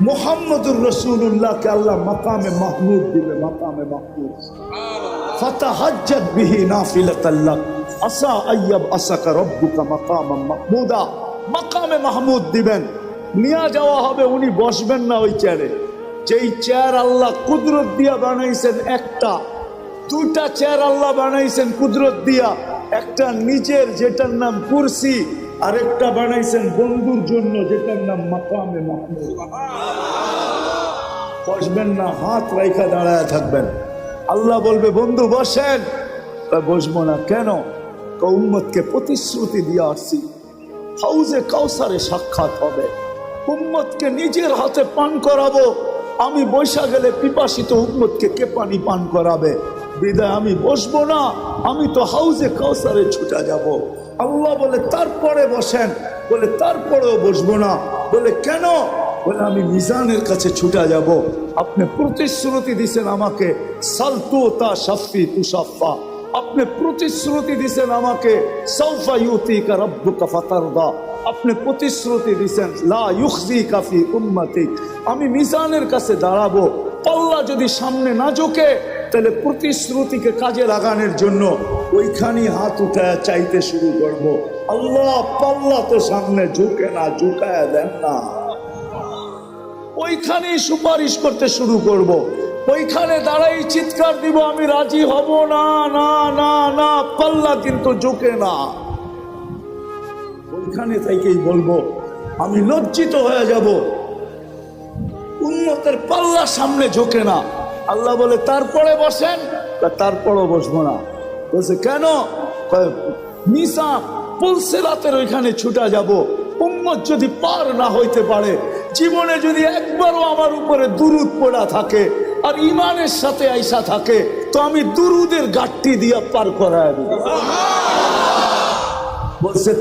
মুহাম্মদুর রাসূলুল্লাহকে আল্লাহ মাকামে মাহমুদ দিবে, মাকামে মাহমুদ। ফাতাহাজ্জাত বিহি নাফিলাতাল লাক আসা আইয়াব আসাকা রব্বুকা মাকামান মাহমুদা। মাকামে মাহমুদ দিবেন, নিয়ে যাওয়া হবে, উনি বসবেন না ওই চেয়ারে। যেই চেয়ার আল্লাহ কুদরত দিয়া বানাইছেন, একটা দুটা চেয়ার আল্লাহ বানাইছেন কুদরত দিয়া, একটা নিজের যেটার নাম কুরসি, আরেকটা বানাইছেন বন্ধুর জন্য যেটার নাম মাকামে মাহমুদ। বসবেন না, হাত রাইখা দাঁড়ায় থাকবেন। আল্লাহ বলবে বন্ধু বসেন, বসবো না কেন? উম্মতকে প্রতিশ্রুতি দিয়ে আসছি হাউজে কাউসারে সাক্ষাৎ হবে, উম্মতকে নিজের হাতে পান করাবো। আমি বৈশা গেলে পিপাসিত উম্মতকে কে পানি পান করাবে? বিদায় আমি বসবো না, আমি তো হাউজে কাউসারে ছুটে যাব। আল্লাহ বলে তারপরে বসেন, বলে তারপরেও বসবো না। বলে কেন? বলে আমি মিজানের কাছে ছুটে যাব। আপনি প্রতিশ্রুতি দিছেন আমাকে সালতু তা শাফি তুষাফা, আপনি প্রতিশ্রুতি দিছেন আমাকে সাউফা ইউতিকা রাব্বুকা ফাতারদা, আপনি প্রতিশ্রুতি দিছেন লা ইউখজিকা ফি উম্মতিক। আমি মিজানের কাছে দাঁড়াবো, পাল্লা যদি সামনে না ঝোঁকে তাহলে প্রতিশ্রুতিকে কাজে লাগানোর জন্য ওইখানে হাত উঠায় চাইতে শুরু করব। আল্লাহ পাল্লা তো সামনে ঝুঁকে না, ঝুঁকায় দেন না। ওইখানেই সুপারিশ করতে শুরু করব, ওইখানে দাঁড়াই চিৎকার দিব আমি রাজি হব না, না না না, পাল্লা কিন্তু ঝুঁকে না। ওইখানে থেকেই বলবো আমি লজ্জিত হয়ে যাব, উম্মতের পাল্লা সামনে ঝুঁকে না। আল্লাহ বলে তারপরে বসেন, তারপরও বসবো না। বলছে কেন? মিসা পুলসিরাতের ওইখানে ছুটা যাব। উম্মত যদি পার না হইতে পারে, জীবনে যদি একবারও আমার উপরে দুরুদ পড়া থাকে আর ইমানের সাথে আইসা থাকে, তো আমি দুরুদের গাট্টি দিয়া পার করায় দেব। বলছে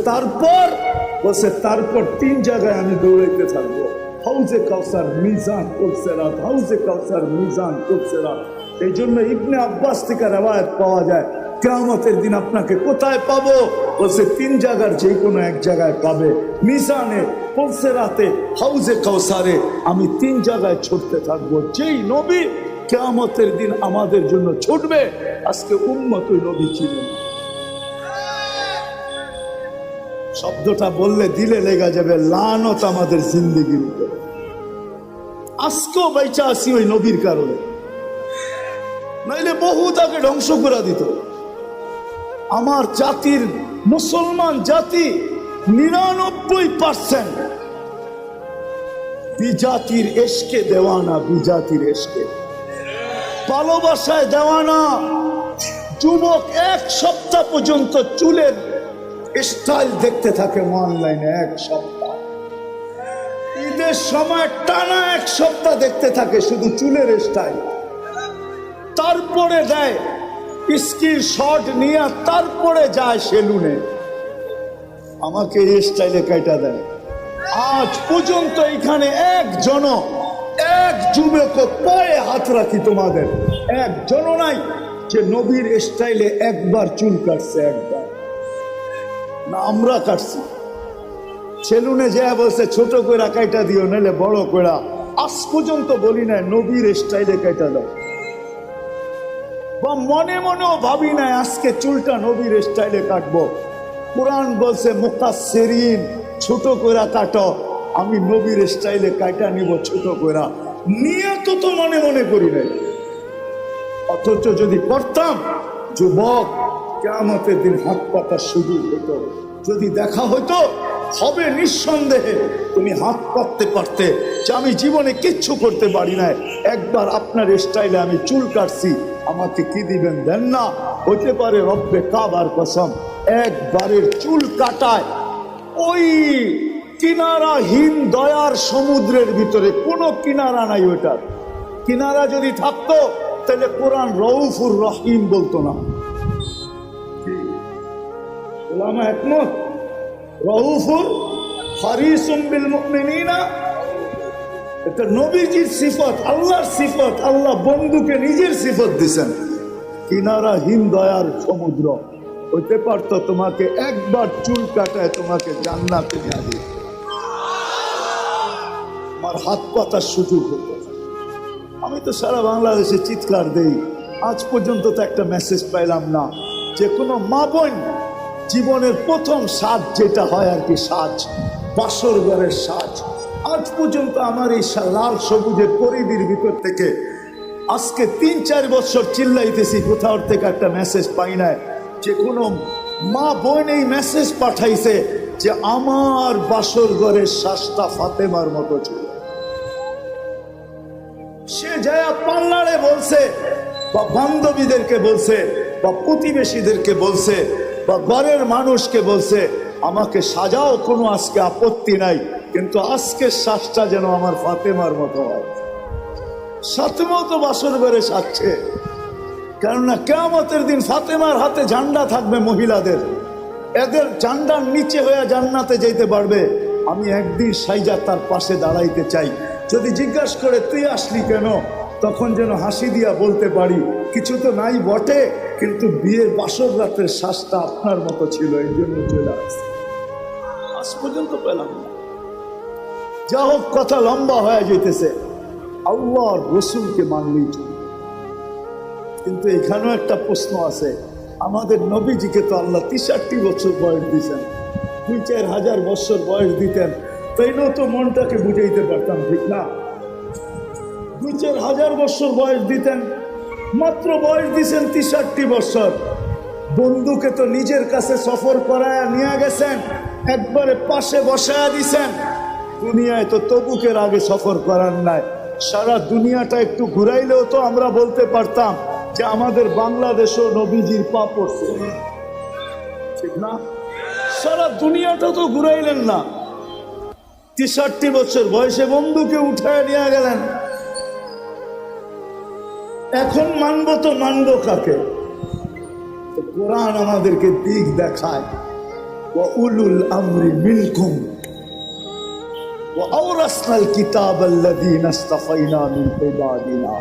তারপর 3 জায়গায় আমি দৌড়াইতে থাকবো, হাউজে কাউসার, মিজান, পুলসিরাত, হাউজে কাউসার, মিজান, পুলসিরাত। এই জন্য ইবনে আব্বাস থেকে রওয়ায়াত পাওয়া যায় কিয়ামতের দিন আপনাকে কোথায় পাবো? বলছে 3 জায়গার যে কোনো এক জায়গায় পাবে, মিজানে, পুলসিরাতে, হাউজে কাউসারে। আমি 3 জায়গায় ছুটতে থাকবো। যেই নবী কিয়ামতের দিন আমাদের জন্য ছুটবে, আজকে উম্মত ওই নবী ছিলেন। শব্দটা বললে দিলে লেগে যাবে, লানত আমাদের জিন্দেগির উপরে। আজকেও বেঁচে আছি ওই নবীর কারণে, নাইলে বহু তাকে ধ্বংস করে দিত। আমার জাতির, মুসলমান জাতি 99% বিজাতির এশকে দেওয়ানা, বিজাতির এশকে, ভালোবাসায় দেওয়ানা। যুবক 1 সপ্তাহ পর্যন্ত চুলের স্টাইল দেখতে থাকে অনলাইনে, 1 সপ্তাহ। ঈদের সময় টানা 1 সপ্তাহ দেখতে থাকে শুধু চুলের স্টাইল। তারপরে দেয় স্ক্রিনশট নিয়ে, তারপরে যায় সেলুনে, আমাকে এই স্টাইলে কাটা দেয়। আজ পর্যন্ত এখানে এক যুবক পায়ে হাত রাখি তোমাদের, একজনও নাই যে নবীর স্টাইলে একবার চুল কাটছে, একবার না। আমরা কাটছি, সেলুনে যায় বলছে ছোট করে কাইটা দিও, নাহলে বড় করে। আজ পর্যন্ত বলি না নবীর স্টাইলে কাইটা দাও, বা মনে মনেও ভাবি নাই আজকে চুলটা নবীর স্টাইলে কাটবো। কোরআন বলছে মুকাসসিরিন, ছোট করে কাটো। আমি নবীর স্টাইলে কাটা নিব ছোট করে, নিয়ে তো মনে মনে করি নাই। অথচ যদি করতাম, যুবক কিয়ামতের দিন হাত পাতা সুযোগ হতো, যদি দেখা হতো, হবে নিঃসন্দেহে তুমি হাত পাততে পারতে যে আমি জীবনে কিচ্ছু করতে পারি নাই, একবার আপনার স্টাইলে আমি চুল কাটছি, আমাকে কি দিবেন? দেন না। হইতে পারে রব্বে কাবার কসম, একবারের চুল কাটায় ওই কিনারাহীন দয়ার সমুদ্রের ভিতরে কোনো কিনারা নাই। ওইটার কিনারা যদি থাকতো তাহলে কোরআন রউফুর রহিম বলতো না। ওলামা একমত, রউফুর হারিসুম বিল মুমিনিনা, এটা নবীজির সিফত, আল্লাহর সিফত। আল্লাহ বন্ধুকে নিজের সিফত দিছেন, কিনারাহীন দয়ার সমুদ্র। হইতে পারতো তোমাকে একবার চুল কাটায় তোমাকে জান্নাতে নিয়ে দিবে। আমার হাত পাতার সুযোগ হতো। আমি তো সারা বাংলাদেশে চিৎকার দেই, আজ পর্যন্ত তো একটা মেসেজ পাইলাম না যে কোনো মা বোন জীবনের প্রথম সাজ যেটা হয় আর কি, সাজ, বাসর ঘরের সাজ, আজ পর্যন্ত আমার এই লাল সবুজের পরিধির ভিতর থেকে আজকে 3-4 বছর চিল্লাইতেছি, কোথাও থেকে একটা মেসেজ পাই না যে কোনো মা বোন এই মেসেজ পাঠাইছে যে আমার বাসর ঘরের শ্বাসটা ফাতেমার মতো ছিল। সে যায় পার্লারে বলছে, বা বান্ধবীদেরকে বলছে, বা প্রতিবেশীদেরকে বলছে, বা ঘরের মানুষকে বলছে আমাকে সাজাও, কোনো আজকে আপত্তি নাই, কিন্তু আজকের শ্বাসটা যেন আমার ফাতেমার মতো হয়। ফাতেমাও তো বাসর ঘরে সাজছে, কেননা কিয়ামতের দিন ফাতেমার হাতে ঝান্ডা থাকবে মহিলাদের, এদের ঝান্ডার নিচে হয়ে জান্নাতে যেতে পারবে। আমি একদিন সাইজা তার পাশে দাঁড়াইতে চাই, যদি জিজ্ঞাসা করে তুই আসলি কেন, তখন যেন হাসি দিয়া বলতে পারি কিছু তো নাই বটে, কিন্তু বিয়ের বাসর রাতের শ্বাসটা আপনার মতো ছিল, এই জন্য চলে আসছে। আজ পর্যন্ত পেলাম না। যা হোক, কথা লম্বা হয়ে যেতেছে। আল্লাহর রসুলকে মানলেই চলবে, কিন্তু এখানেও একটা প্রশ্ন আছে। আমাদের নবীজিকে তো আল্লাহ 63 বছর বয়স দিয়েছেন, 2-4 হাজার বছর বয়স দিতেন, তাইলেও তো মনটাকে বুঝাইতে পারতাম, ঠিক না? 2-4 হাজার বছর বয়স দিতেন, মাত্র বয়স দিয়েছেন 63 বছর। বন্ধুকে তো নিজের কাছে সফর করায় নিয়ে গেছেন, একবারে পাশে বসায় দিছেন। দুনিয়ায় তো তবুকের আগে সফর করার নাই। সারা দুনিয়াটা একটু ঘুরাইলেও তো আমরা বলতে পারতাম যে আমাদের বাংলাদেশও নবীজির পা পড়ছে, ঠিক না? সারা দুনিয়াটা তো ঘুরাইলেন না, 63 বছর বয়সে বন্ধুকে উঠায় নিয়ে গেলেন। এখন মানবো তো মানবো কাকে? কোরআন আমাদেরকে দিক দেখায়, ওয়া উলুল আমরি মিনকুম ওয়া আওরাসনাল কিতাবাল্লাযীনা ইসতাফাইনা মিন ইবাদিনা।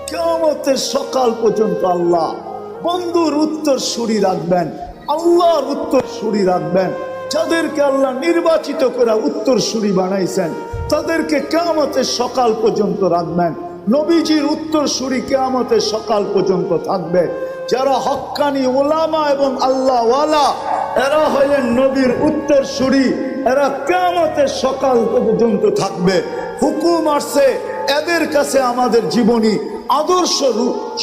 কিয়ামতের সকাল পর্যন্ত আল্লাহ বন্ধুর উত্তর সুরি রাখবেন, আল্লাহর উত্তর সুরি রাখবেন। যাদেরকে আল্লাহ নির্বাচিত করে উত্তর সুরি বানাইছেন তাদেরকে কিয়ামতের সকাল পর্যন্ত রাখবেন। নবীজির উত্তর সুরি কিয়ামতের সকাল পর্যন্ত থাকবে। যারা হক্কানি ওলামা এবং আল্লাহ ওয়ালা, এরা হলেন নবীর উত্তর সুরি, এরা কিয়ামতের সকাল পর্যন্ত থাকবে। হুকুম আসছে, এদের কাছে আমাদের জীবনী আদর্শ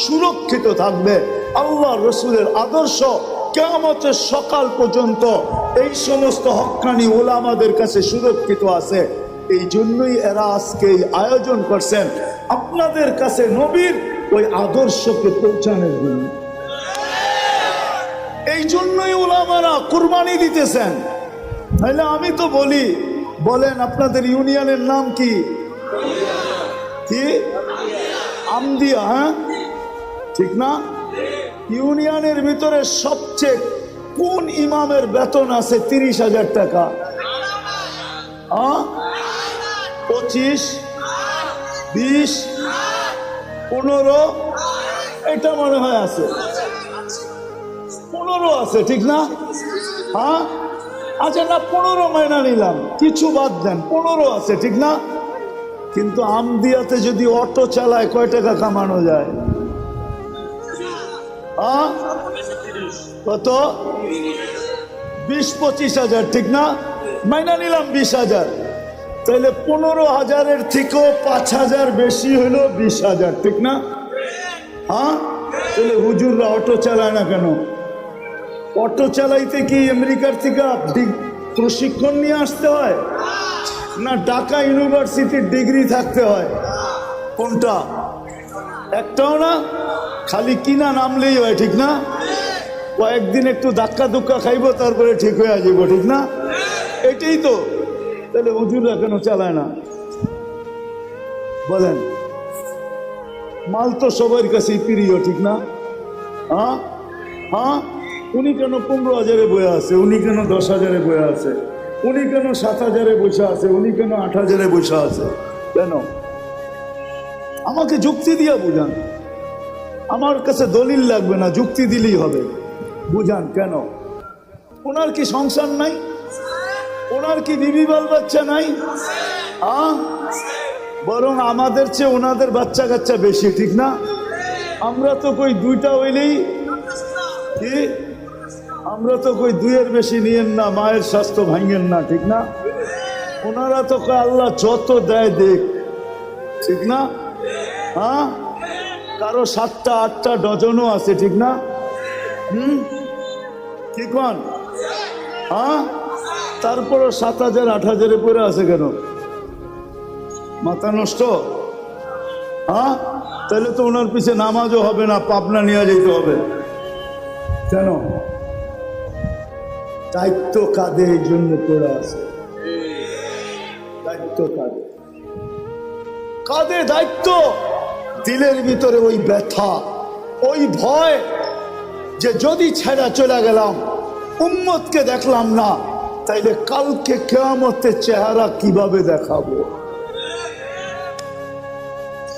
সুরক্ষিত থাকবে। আল্লাহ রসুলের আদর্শ কিয়ামতের সকাল পর্যন্ত এই সমস্ত হক্কানি ওলামাদের কাছে সুরক্ষিত আছে। এই জন্যই এরা আজকে এই আয়োজন করছেন আপনাদের কাছে নবীর ওই আদর্শকে পৌঁছানোর জন্য। এই জন্যই ওলামারা কুরবানি দিতেছেন। তাহলে আমি তো বলি, বলেন আপনাদের ইউনিয়নের নাম কি? কি? আমদিয়া, হ্যাঁ ঠিক না? ইউনিয়নের ভিতরে সবচেয়ে কোন ইমামের বেতন আছে 30,000 টাকা? 25, 20, 15, এটা মনে হয় আছে, 15 আছে, ঠিক না? হ্যাঁ, আচ্ছা না, 15 মাইনা নিলাম, কিছু বাদ দেন, 15 আছে, ঠিক না? কিন্তু আমদিয়াতে যদি অটো চালায় কয় টাকা কামানো যায়? কত? 20-25 হাজার, ঠিক না? মাইনা নিলাম 20,000, তাহলে 15,000-এর থেকেও 5,000 বেশি হলো 20,000, ঠিক না? হ্যাঁ, তাহলে হুজুররা অটো চালায় না কেন? অটো চালাইতে কি আমেরিকার থেকে প্রশিক্ষণ নিয়ে আসতে হয়, না ঢাকা ইউনিভার্সিটির ডিগ্রি থাকতে হয়? কোনটা? একটাও না, খালি কিনা নামলেই হয়, ঠিক না? কয়েকদিন একটু ধাক্কা ধুক্কা খাইব, তারপরে ঠিক হয়ে যাব, ঠিক না? এটাই তো। তাহলে হুজুররা কেন চালায় না বলেন? মাল তো সবার কাছেই প্রিয়, ঠিক না? হ্যাঁ হ্যাঁ, উনি কেন 15,000-এ বয়ে আছে, উনি কেন 10,000-এ বয়ে আছে, উনি কেন 7,000-এ বসে আছে, উনি কেন 8,000-এ বসে আছে? কেন? আমাকে যুক্তি দিয়ে বুঝান। আমার কাছে দলিল লাগবে না, যুক্তি দিলেই হবে। বুঝান কেন? ওনার কি সংসার নাই? ওনার কি বিবি বাল বাচ্চা নাই? বরং আমাদের চেয়ে ওনাদের বাচ্চা কাচ্চা বেশি, ঠিক না? আমরা তো কই দুইটা হইলেই কি, আমরা তো কই দুইয়ের বেশি নিয়েন না, মায়ের স্বাস্থ্য ভাঙেন না, ঠিক না? ওনারা তো কয় আল্লাহ যত দেয় দেখ, ঠিক না? হ্যাঁ, কারো 7টা 8টা ডজনও আছে, ঠিক না? কি কন? হ্যাঁ, তারপরও 7,000 8,000 পরে আছে কেন? মাথা নষ্ট। হ্যাঁ, তাহলে তো ওনার পিছে নামাজও হবে না, পাবনা নিয়ে যেতে হবে। কেন? দায়িত্ব কাঁধে, এই জন্য পড়ে আছে। দায়িত্ব কাঁধে, কাঁধে দায়িত্ব। দিলের ভিতরে ওই ব্যথা, ওই ভয় যে যদি ছেড়া চলে গেলাম, উম্মতকে দেখলাম না, তাইলে কালকে কিয়ামতের চেহারা কিভাবে দেখাবো?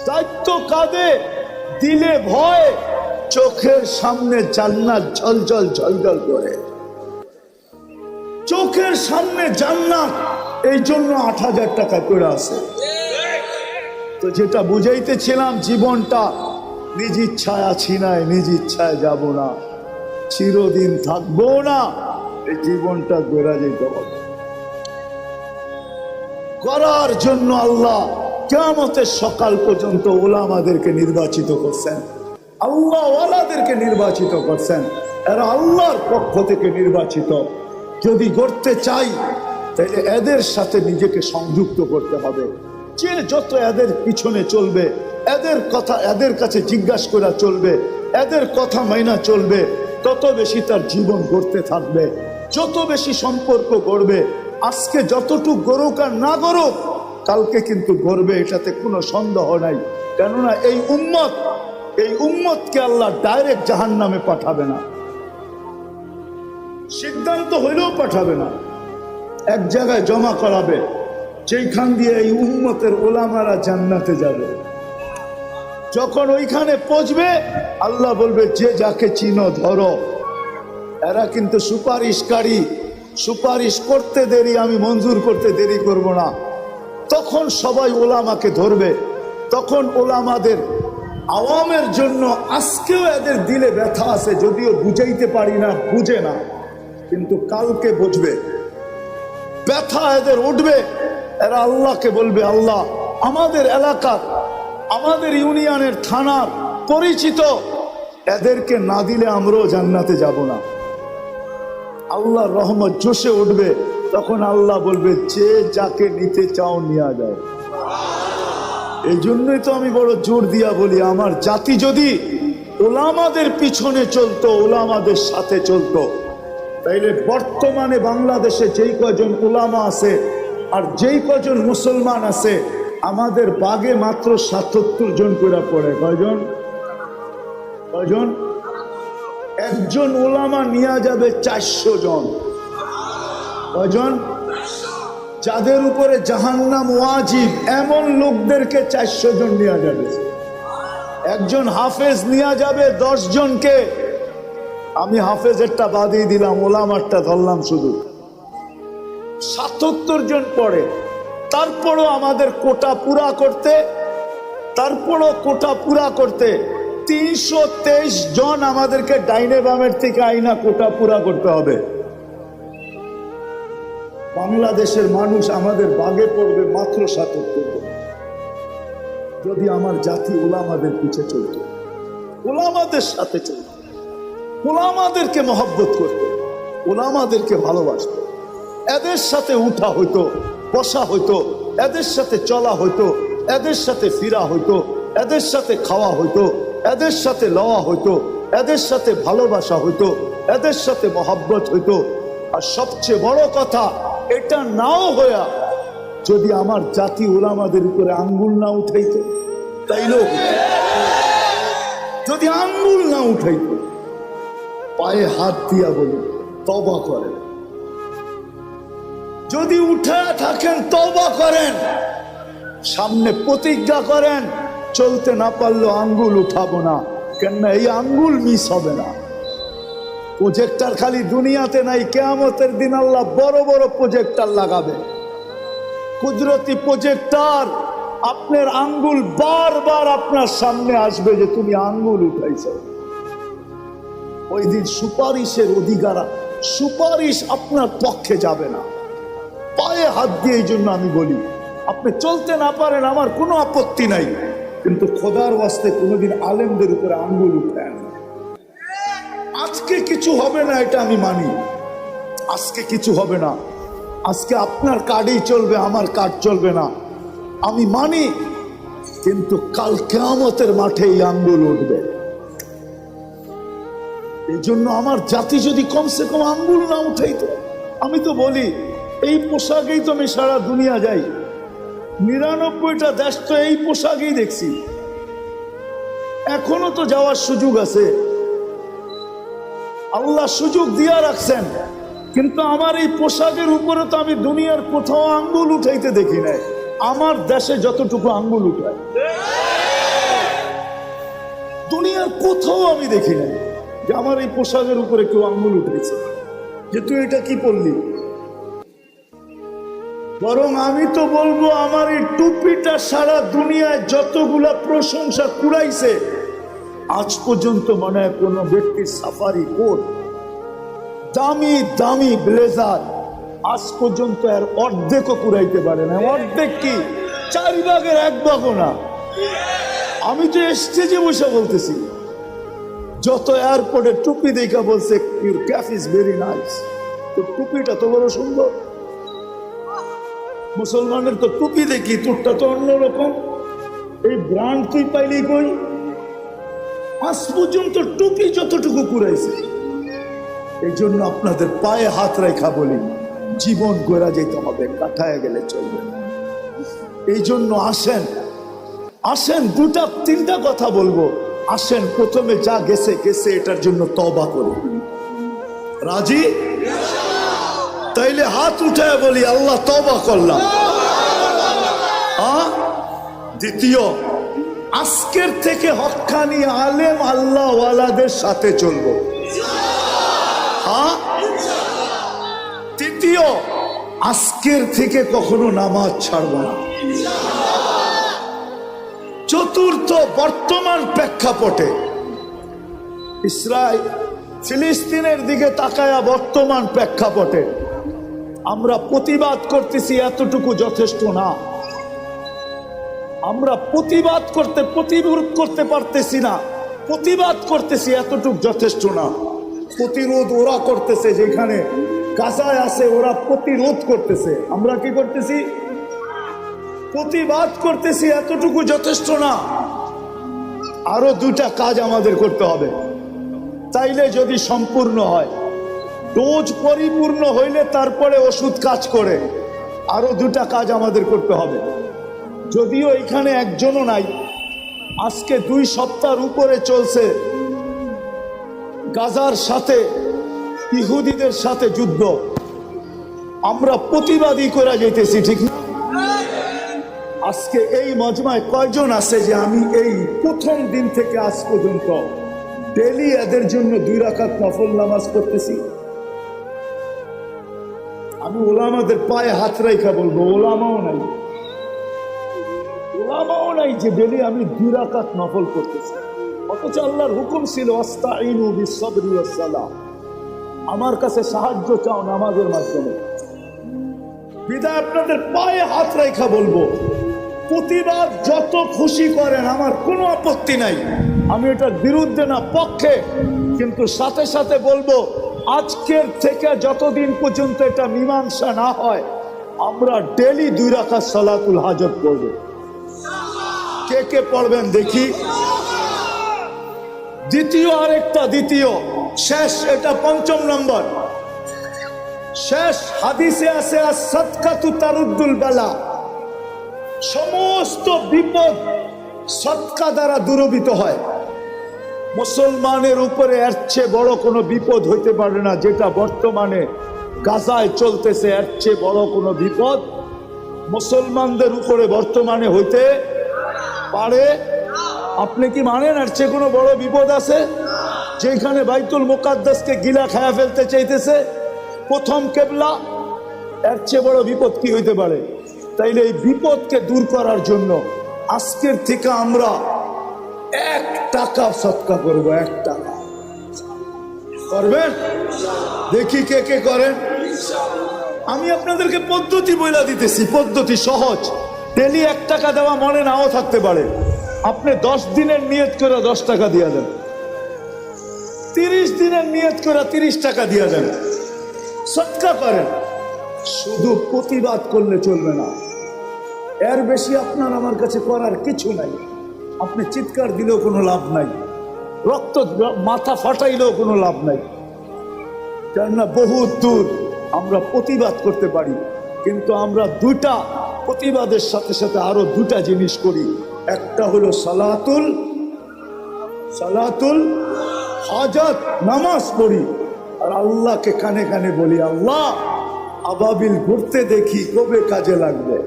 দায়িত্ব কাঁধে, দিলে ভয়, চোখের সামনে জান্নাত ঝলঝল ঝলঝল করে, চোখের সামনে জান্নাত, এই জন্য 8,000 টাকা করে আছে। তো যেটা বুঝাইতেছিলাম, জীবনটা নিজ ইচ্ছায় আছি নাই, নিজ ইচ্ছায় যাব না, চিরদিন থাকবো না, এই জীবনটা গড়া যেতে হবে। করার জন্য আল্লাহ কিয়ামতের সকাল পর্যন্ত ওলামাদেরকে নির্বাচিত করছেন, আল্লাহ ওয়ালাদেরকে নির্বাচিত করছেন। এরা আল্লাহর পক্ষ থেকে নির্বাচিত। যদি করতে চাই তাহলে এদের সাথে নিজেকে সংযুক্ত করতে হবে। যে যত এদের পিছনে চলবে, এদের কথা এদের কাছে জিজ্ঞাসা করা চলবে, এদের কথা মাইনা চলবে, তত বেশি তার জীবন গড়তে থাকবে, যত বেশি সম্পর্ক গড়বে। আজকে যতটুকু গড়ুক আর না গড়ুক, কালকে কিন্তু গড়বে, এটাতে কোনো সন্দেহ নাই। কেননা এই উম্মতকে আল্লাহ ডাইরেক্ট জাহান্নামে পাঠাবে না, সিদ্ধান্ত হইলেও পাঠাবে না, এক জায়গায় জমা করাবে, যেখান দিয়ে এই উম্মতের ওলামারা জান্নাতে যাবে। যখন ওইখানে পৌঁছবে, আল্লাহ বলবে যে যাকে চিনো ধরো। এরা কিন্তু সুপারিশকারী, সুপারিশ করতে দেরি, আমি মঞ্জুর করতে দেরি করব না। তখন সবাই ওলামাকে ধরবে। তখন ওলামাদের আওয়ামের জন্য আজকেও এদের দিলে ব্যথা আছে, যদিও বুঝাইতে পারি না, বুঝে না, কিন্তু কালকে বুঝবে, ব্যথা এদের উঠবে। এরা আল্লাহকে বলবে, আল্লাহ আমাদের এলাকার, আমাদের ইউনিয়নের, থানার পরিচিত, এদেরকে না দিলে আমরাও জান্নাতে যাব না। আল্লাহর রহমত জোশে উঠবে। তখন আল্লাহ বলবে যে যাকে নিতে চাও নিয়ে যায়। এই জন্যই তো আমি বড় জোর দিয়া বলি, আমার জাতি যদি ওলামাদের পিছনে চলতো, ওলামাদের সাথে চলতো, তাইলে বর্তমানে বাংলাদেশে যেই কজন ওলামা আছে আর যেই কজন মুসলমান আছে, আমাদের বাগে মাত্র ৭৭ জন করে পড়ে। কয়জন? কয়জন? একজন ওলামা নিয়ে যাবে 400 জন। কয়জন? যাদের উপরে জাহান্নাম ওয়াজিব, এমন লোকদেরকে 400 জন নিয়ে যাবে। একজন হাফেজ নিয়ে যাবে 10 জনকে। আমি হাফেজেরটা বাদই দিলাম, ওলামারটা ধরলাম শুধু। ৭৭ জন পড়ে। তারপরও আমাদের কোটা পুরা করতে, 323 জন আমাদেরকে ডাইনে বামের থেকে আইনা কোটা পুরা করতে হবে। বাংলাদেশের মানুষ আমাদের বাগে পড়বে মাত্র ৭৭ জন। যদি আমার জাতি ওলামাদের পিছে চলত, ওলামাদের সাথে চলত, ওলামাদেরকে মহব্বত করত, ওলামাদেরকে ভালোবাসত, এদের সাথে উঠা হইতো, বসা হইতো, এদের সাথে চলা হইতো, এদের সাথে ফিরা হইতো, এদের সাথে খাওয়া হইতো, এদের সাথে লওয়া হইতো, এদের সাথে ভালোবাসা হইতো, এদের সাথে মহব্বত হইতো। আর সবচেয়ে বড় কথা, এটা নাও হইয়া যদি আমার জাতি ওলামাদের উপরে আঙ্গুল না উঠাইতো, তাইলেও যদি আঙ্গুল না উঠাইতো, পায়ে হাত দিয়া বলি তওবা করেন, যদি উঠে থাকেন তওবা করেন, সামনে প্রতিজ্ঞা করেন চলতে না পারলেও আঙ্গুল উঠাবো না। কেননা এই আঙ্গুল মিস হবে না। প্রজেক্টর খালি দুনিয়াতে নাই, কিয়ামতের দিন আল্লাহ বড় বড় প্রজেক্টর লাগাবে, কুদরতি প্রজেক্টর। আপনার আঙ্গুল বারবার আপনার সামনে আসবে যে তুমি আঙ্গুল উঠাইছো। ওই দিন সুপারিশের অধিকার, সুপারিশ আপনার পক্ষে যাবে না। পায়ে হাত দিয়ে এই জন্য আমি বলি, আপনি চলতে না পারেন আমার কোনো আপত্তি নাই, কিন্তু খোদার ওয়াস্তে কোনোদিন আলেমদের উপরে আঙ্গুল উঠায় না। আজকে কিছু হবে না এটা আমি মানি, আজকে কিছু হবে না, আজকে আপনার কার্ডই চলবে, আমার কার্ড চলবে না, আমি মানি, কিন্তু কাল কিয়ামতের মাঠে এই আঙ্গুল উঠবে। এই জন্য আমার জাতি যদি কমসে কম আঙ্গুল না উঠাইতো, আমি তো বলি এই পোশাকেই তো আমি সারা দুনিয়া যাই, 99টা দেশ তো এই পোশাকেই দেখছি, এখনো তো যাওয়ার সুযোগ আছে, আল্লাহ সুযোগ দিয়া রাখছেন, কিন্তু আমার এই পোশাকের উপরে তো আমি দুনিয়ার কোথাও আঙ্গুল উঠাইতে দেখি নাই। আমার দেশে যতটুকু আঙ্গুল উঠায় দুনিয়ার কোথাও আমি দেখি নাই যে আমার এই পোশাকের উপরে কেউ আঙ্গুল উঠেছে যে তুই এটা কি পরলি। বরং আমি তো বলবো আমার এই টুপিটা সারা দুনিয়ায় যতগুলা প্রশংসা কুড়াইছে, আজ পর্যন্ত মনে হয় কোনো ব্যক্তির সাফারি কোট, দামি দামি ব্লেজার আজ পর্যন্ত এর অর্ধেকও কুড়াইতে পারে না। অর্ধেক কি, 4 ভাগের 1 ভাগও না। আমি তো স্টেজে বসে বলতেছি, যত এয়ারপোর্টে টুপি দেখা বলছে your cap is very nice, তো টুপিটা তো বড় সুন্দর। মুসলমানের তো টুপি দেখি, তোরটা তো অন্যরকম, এই ব্র্যান্ড তুই পাইলি কই? আজ পর্যন্ত টুপি যতটুকু কুড়াইছে। এই জন্য আপনাদের পায়ে হাত রেখা বলি, জীবন গড়া যেতে হবে, কাটায় গেলে চলবে না। এই জন্য আসেন, আসেন 2-3টা কথা বলবো, আসেন প্রথমে যা গেছে গেছে, এটার জন্য তওবা করি। রাজি? তাইলে হাত উঠায় বলি আল্লাহ তওবা করলাম। দ্বিতীয়, আজকের থেকে হক্কানি আলেম আল্লাহ ওয়ালাদের সাথে চলবো। তৃতীয়, আজকের থেকে কখনো নামাজ ছাড়বো না। চতুর্থ, বর্তমান প্রেক্ষাপটে ইসরায়েল ফিলিস্তিনের দিকে তাকায়া বর্তমান প্রেক্ষাপটে আমরা প্রতিবাদ করতেছি, এতটুকু যথেষ্ট না। আমরা প্রতিরোধ করতে পারতেছি না, প্রতিবাদ করতেছি, এতটুকু যথেষ্ট না। প্রতিরোধ ওরা করতেছে, যেখানে গাজায় আছে ওরা প্রতিরোধ করতেছে, আমরা কি করতেছি? প্রতিবাদ করতেছি, এতটুকু যথেষ্ট না। আরো 2টা কাজ আমাদের করতে হবে, তাইলে যদি সম্পূর্ণ হয়। ডোজ পরিপূর্ণ হইলে তারপরে ওষুধ কাজ করে। আরো 2টা কাজ আমাদের করতে হবে, যদিও এখানে একজনও নাই। আজকে 2 সপ্তাহের উপরে চলছে গাজার সাথে ইহুদিদের সাথে যুদ্ধ, আমরা প্রতিবাদী করে যেতেছি, ঠিক না? আজকে এই মজমায় কয়জন আছে যে আমি এই প্রথম দিন থেকে আজ পর্যন্ত ডেলি এদের জন্য 2 রাকাত নফল নামাজ পড়তেছি? আমি ওলামাদের পায়ে হাত রাখা বলবো, ওলামাও নাই যে ডেলি আমি 2 রাকাত নফল করতেছি। অথচ আল্লাহর হুকুম ছিল আস্তাইনু বিসসবরি ওয়াসসালাহ, আমার কাছে সাহায্য চাও নামাজের মাধ্যমে। বিদায় আপনাদের পায়ে হাত রাখা বলবো, প্রতিবাদ যত খুশি করেন, আমার কোনো আপত্তি নাই, আমি এটার বিরুদ্ধে না, পক্ষে। কিন্তু সাথে সাথে বলবো, আজকের থেকে যতদিন পর্যন্ত এটা মীমাংসা না হয়, আমরা ডেলি 2 রাকাত সালাতুল হাজত পড়ব। কে কে পড়বেন দেখি? দ্বিতীয় শেষ, এটা 5ম নম্বর, শেষ হাদিসে আছে as-সাদকাতু তারুদ্দুল বালা, সমস্ত বিপদ সদকা দ্বারা দূরীভূত হয়। মুসলমানের উপরে এর চেয়ে বড় কোনো বিপদ হইতে পারে না, যেটা বর্তমানে গাজায় চলতেছে। এর চেয়ে বড় কোনো বিপদ মুসলমানদের উপরে বর্তমানে হইতে পারে? আপনি কি মানেন এর চেয়ে কোনো বড় বিপদ আছে? যেখানে বাইতুল মুকাদ্দাসকে গিলা খায়া ফেলতে চাইতেছে, প্রথম কেবলা, এর চেয়ে বড় বিপদ কি হইতে পারে? তাইলে এই বিপদকে দূর করার জন্য আজকের থেকে আমরা 1 টাকা সদকা করবো, 1 টাকা করবেন? দেখি কে কে করেন। আমি আপনাদেরকে পদ্ধতি বইলা দিতেছি, পদ্ধতি সহজ। ডেলি 1 টাকা দেওয়া মনে নাও থাকতে পারে। আপনি 10 দিনের নিয়ত করে 10 টাকা দিয়ে দেন, 30 দিনের নিয়ত করে 30 টাকা দিয়ে দেন, সদকা করেন। শুধু প্রতিবাদ করলে চলবে না, এর বেশি আপনার আমার কাছে করার কিছু নাই। আপনি চিৎকার দিলেও কোনো লাভ নাই, রক্ত মাথা ফাটাইলেও কোনো লাভ নাই, কেননা বহুত দূর। আমরা প্রতিবাদ করতে পারি, কিন্তু আমরা 2টা প্রতিবাদের সাথে সাথে আরো 2টা জিনিস করি। একটা হলো সালাতুল হাজাত, নামাজ পড়ি, আর আল্লাহকে কানে কানে বলি, আল্লাহ আবাবিল ঘুরতে দেখি কবে কাজে লাগবে।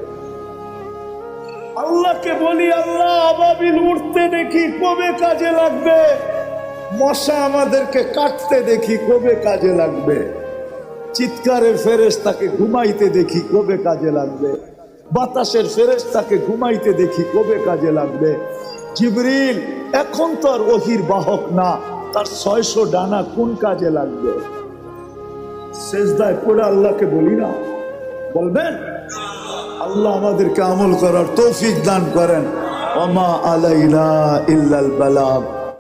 আল্লাহকে বলি, আল্লাহ আবাবিল উঠতে দেখি কবে কাজে লাগবে। মশা আমাদেরকে কাটতে দেখি কবে কাজে লাগবে। চিৎকারের ফেরেশতাকে ঘুমাইতে দেখি কবে কাজে লাগবে। বাতাসের ফেরেশতাকে ঘুমাইতে দেখি কবে কাজে লাগবে। জিবরিল এখন তো আর ওহির বাহক না, তার 600 ডানা কোন কাজে লাগবে? সেজদায় পড়ে আল্লাহকে বলি না, বলবেন? আল্লাহ আমাদেরকে আমল করার তৌফিক দান করেন। ওমা আলাইনা ইল্লাল বালাগ।